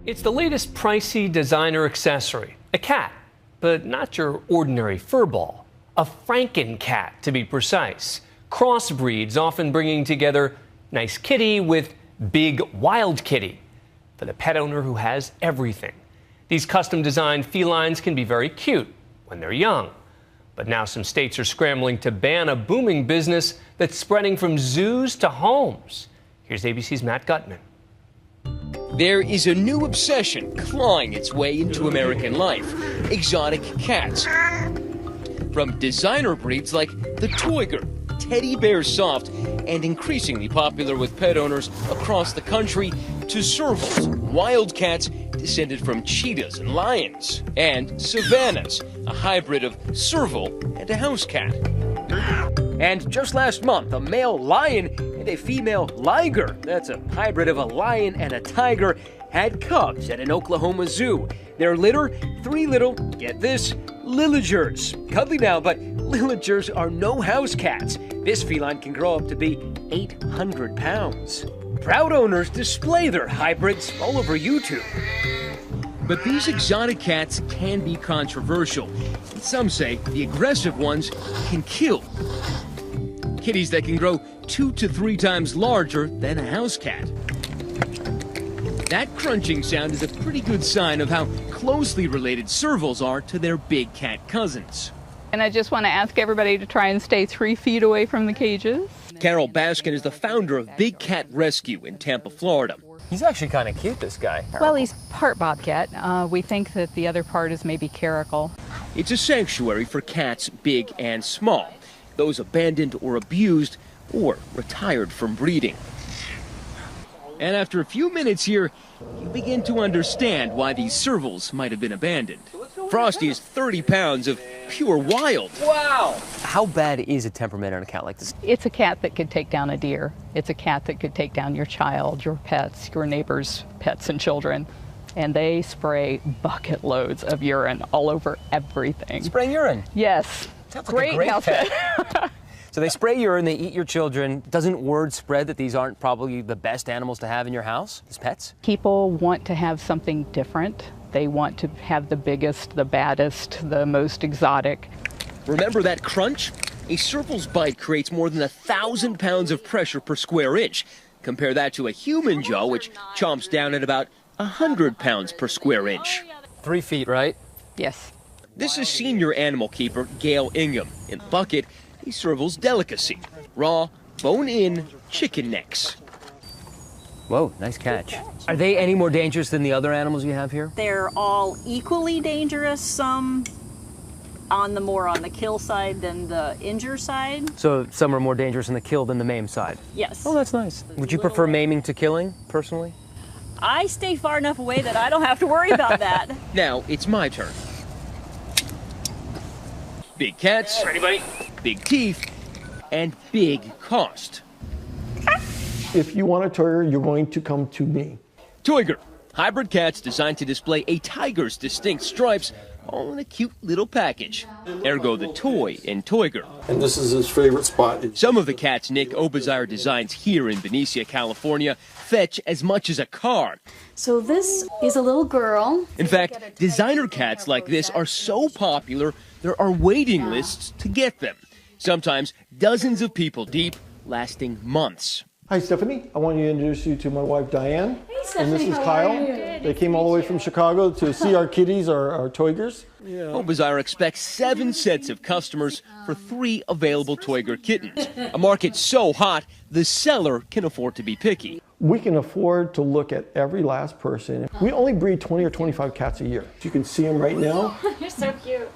It's the latest pricey designer accessory, a cat, but not your ordinary fur ball. A Franken-cat, to be precise. Crossbreeds often bringing together nice kitty with big wild kitty for the pet owner who has everything. These custom-designed felines can be very cute when they're young. But now some states are scrambling to ban a booming business that's spreading from zoos to homes. Here's ABC's Matt Gutman. There is a new obsession clawing its way into American life: exotic cats. From designer breeds like the Toiger, teddy bear soft, and increasingly popular with pet owners across the country, to servals, wild cats descended from cheetahs and lions, and savannahs, a hybrid of serval and a house cat. And just last month, a male lion and a female liger, that's a hybrid of a lion and a tiger, had cubs at an Oklahoma zoo. Their litter, 3 little, get this, Ligers. Cuddly now, but Ligers are no house cats. This feline can grow up to be 800 pounds. Proud owners display their hybrids all over YouTube. But these exotic cats can be controversial. Some say the aggressive ones can kill. Kitties that can grow 2 to 3 times larger than a house cat. That crunching sound is a pretty good sign of how closely related servals are to their big cat cousins. And I just want to ask everybody to try and stay 3 feet away from the cages. Carol Baskin is the founder of Big Cat Rescue in Tampa, Florida. He's actually kind of cute, this guy. Well, he's part bobcat. We think that the other part is maybe caracal. It's a sanctuary for cats big and small, those abandoned or abused or retired from breeding. And after a few minutes here, you begin to understand why these servals might have been abandoned. Frosty is 30 pounds of pure wild. Wow! How bad is a temperament on a cat like this? It's a cat that could take down a deer. It's a cat that could take down your child, your pets, your neighbors' pets and children. And they spray bucket loads of urine all over everything. Spraying urine? Yes. Sounds like a great house pet. So they spray urine, they eat your children. Doesn't word spread that these aren't probably the best animals to have in your house as pets? People want to have something different. They want to have the biggest, the baddest, the most exotic. Remember that crunch? A serval's bite creates more than 1,000 pounds of pressure per square inch. Compare that to a human jaw, which chomps down at about 100 pounds per square inch. 3 feet, right? Yes. This is senior animal keeper Gail Ingham. In the bucket, a serval's delicacy: raw, bone-in chicken necks. Whoa, nice catch. Are they any more dangerous than the other animals you have here? They're all equally dangerous, some on the kill side than the injure side. So some are more dangerous in the kill than the maim side? Yes. Oh, that's nice. Would you prefer maiming to killing, personally? I stay far enough away that I don't have to worry about that. Now it's my turn. Big cats, ready, buddy? Big teeth, and big cost. If you want a Toiger, you're going to come to me. Toiger, hybrid cats designed to display a tiger's distinct stripes, all in a cute little package. Ergo the toy in Toiger. And this is his favorite spot. Some of the cats Nick Obazire designs here in Benicia, California, fetch as much as a car. So this is a little girl. In fact, designer cats like this are so popular, there are waiting lists to get them. Sometimes dozens of people deep, lasting months. Hi, Stephanie. I want to introduce you to my wife, Diane. Hey, Stephanie, and this is how Kyle. are you? They came all the way from Chicago to see our kitties, our Toigers. Obazire expects 7 sets of customers for 3 available Toiger kittens. A market so hot, the seller can afford to be picky. We can afford to look at every last person. We only breed 20 or 25 cats a year. You can see them right now. You're so cute.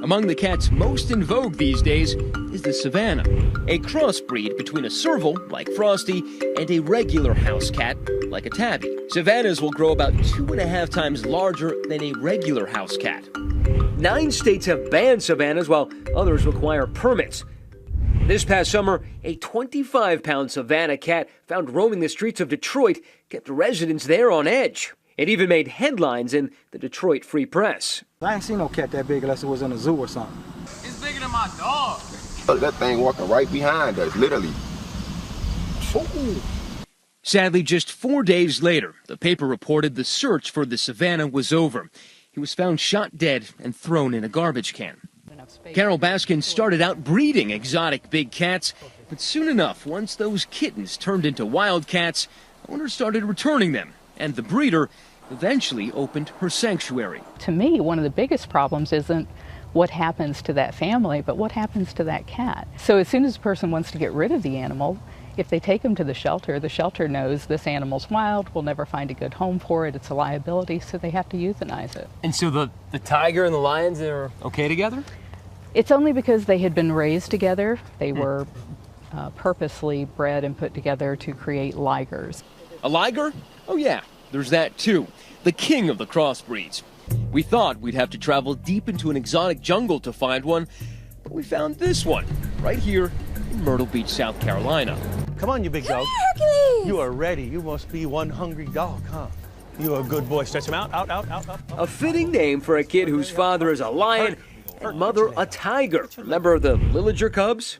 Among the cats most in vogue these days is the Savannah, a crossbreed between a serval, like Frosty, and a regular house cat, like a tabby. Savannahs will grow about 2.5 times larger than a regular house cat. 9 states have banned Savannahs, while others require permits. This past summer, a 25-pound Savannah cat found roaming the streets of Detroit kept residents there on edge. It even made headlines in the Detroit Free Press. I ain't seen no cat that big unless it was in a zoo or something. It's bigger than my dog. Look, that thing walking right behind us, literally. Ooh. Sadly, just 4 days later, the paper reported the search for the savannah was over. He was found shot dead and thrown in a garbage can. Carol Baskin started out breeding exotic big cats, but soon enough, once those kittens turned into wild cats, owners started returning them, and the breeder eventually opened her sanctuary. To me, one of the biggest problems isn't what happens to that family, but what happens to that cat. So as soon as a person wants to get rid of the animal, if they take them to the shelter knows this animal's wild, we'll never find a good home for it, it's a liability, so they have to euthanize it. And so the tiger and the lions are okay together? It's only because they had been raised together. They were purposely bred and put together to create ligers. A liger? Oh yeah, there's that too. The king of the crossbreeds. We thought we'd have to travel deep into an exotic jungle to find one, but we found this one right here in Myrtle Beach, South Carolina. Come on, you big dog. Hercules! You are ready. You must be one hungry dog, huh? You are a good boy. Stretch him out, out, out, out, out. A fitting name for a kid whose father is a lion and mother a tiger. Remember the Liger cubs?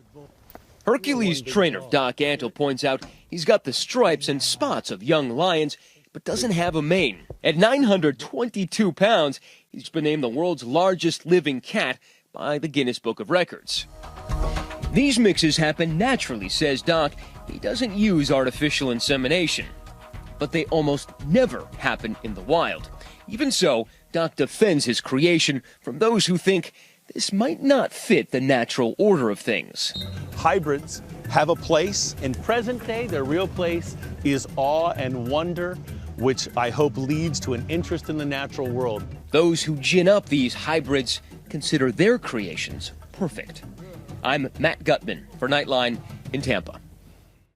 Hercules trainer Doc Antle points out he's got the stripes and spots of young lions, but doesn't have a mane. At 922 pounds, he's been named the world's largest living cat by the Guinness Book of Records. These mixes happen naturally, says Doc. He doesn't use artificial insemination. But they almost never happen in the wild. Even so, Doc defends his creation from those who think this might not fit the natural order of things. Hybrids have a place. In present day, their real place is awe and wonder, which I hope leads to an interest in the natural world. Those who gin up these hybrids consider their creations perfect. I'm Matt Gutman for Nightline in Tampa.